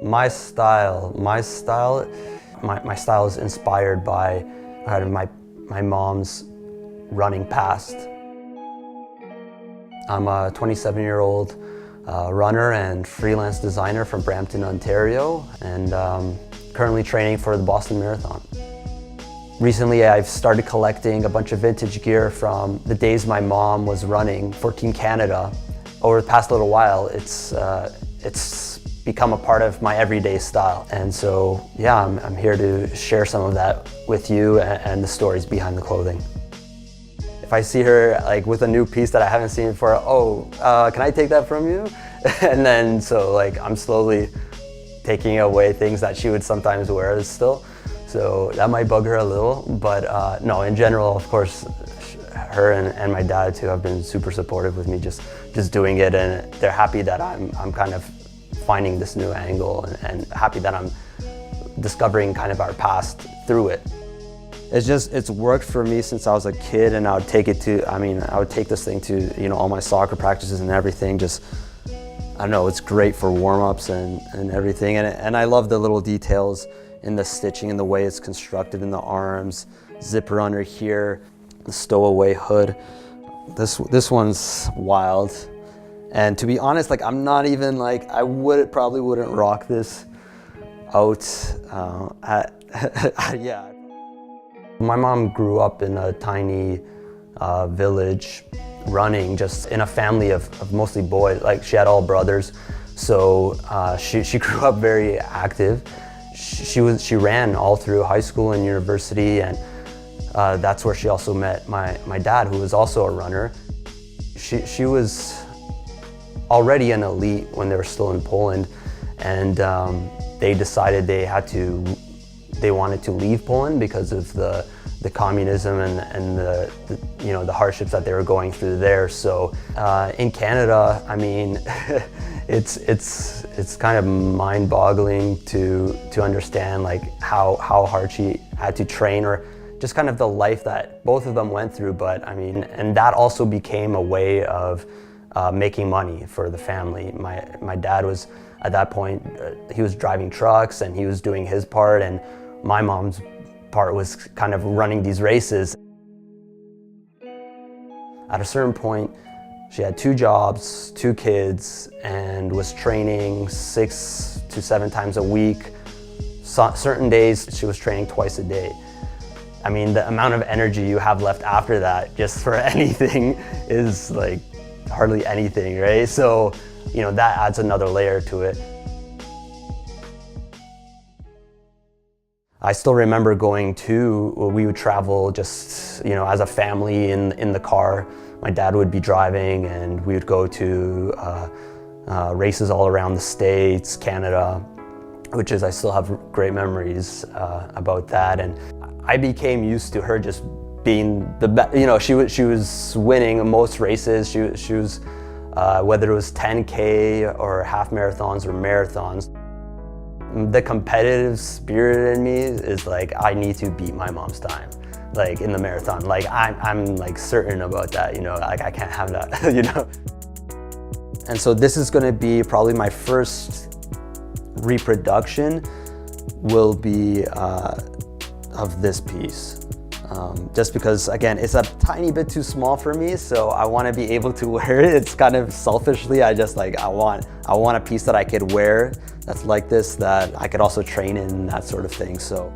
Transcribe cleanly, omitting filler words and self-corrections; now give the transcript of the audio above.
My style is inspired by my mom's running past. I'm a 27-year-old runner and freelance designer from Brampton, Ontario, and currently training for the Boston Marathon. Recently, I've started collecting a bunch of vintage gear from the days my mom was running for Team Canada. Over the past little while, it's become a part of my everyday style. And so, yeah, I'm here to share some of that with you and the stories behind the clothing. If I see her like with a new piece that I haven't seen before, can I take that from you? And then I'm slowly taking away things that she would sometimes wear still. So that might bug her a little, but no, in general, of course, her and my dad too have been super supportive with me just doing it, and they're happy that I'm kind of finding this new angle and happy that I'm discovering kind of our past through it. It's worked for me since I was a kid, and I would take this thing to, all my soccer practices and everything. I don't know, it's great for warm-ups and everything, and I love the little details in the stitching and the way it's constructed in the arms, zipper under here, the stowaway hood. This one's wild. And to be honest, I'm not even probably wouldn't rock this out yeah. My mom grew up in a tiny village running just in a family of mostly boys. She had all brothers, so she grew up very active. She ran all through high school and university, and that's where she also met my dad, who was also a runner. She was already an elite when they were still in Poland, and they decided they wanted to leave Poland because of the communism and the hardships that they were going through there. So in Canada, I mean, it's kind of mind-boggling to understand how hard she had to train, or just kind of the life that both of them went through. But I mean, and that also became a way of making money for the family. My dad was, at that point, he was driving trucks and he was doing his part, and my mom's part was kind of running these races. At a certain point, she had 2 jobs, 2 kids, and was training 6 to 7 times a week. Certain days, she was training twice a day. I mean, the amount of energy you have left after that, just for anything, is hardly anything, right? So, that adds another layer to it. I still remember we would travel just, as a family in the car. My dad would be driving, and we would go to races all around the States, Canada, I still have great memories about that. And I became used to her just being the best. She was winning most races. She was, whether it was 10K or half marathons or marathons. The competitive spirit in me is I need to beat my mom's time, in the marathon. I'm certain about that, I can't have that, And so this is gonna be probably my first reproduction will be of this piece. Just because, again, it's a tiny bit too small for me, so I want to be able to wear it. It's kind of selfishly, I want a piece that I could wear that's like this, that I could also train in, that sort of thing. So